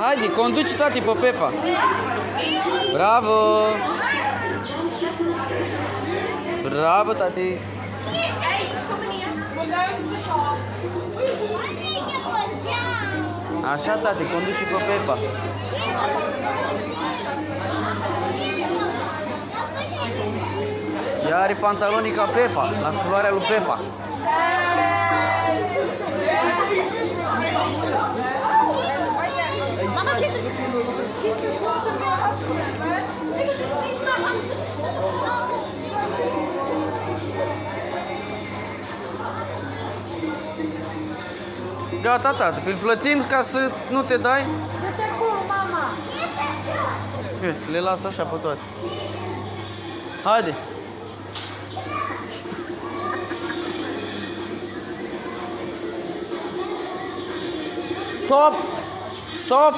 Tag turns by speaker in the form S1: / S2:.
S1: Haide, conduci, tati, pe Pepa. Bravo! Bravo, tati! Așa, tati, conduci pe Pepa. Ea are pantalonii ca Pepa, la culoarea lui Pepa.
S2: Mama, kijk eens.
S1: Gata, tati, îl plătim ca să nu te dai?
S2: Du-te acolo, mama.
S1: Le las așa pe toate. Haide! Stop! Stop!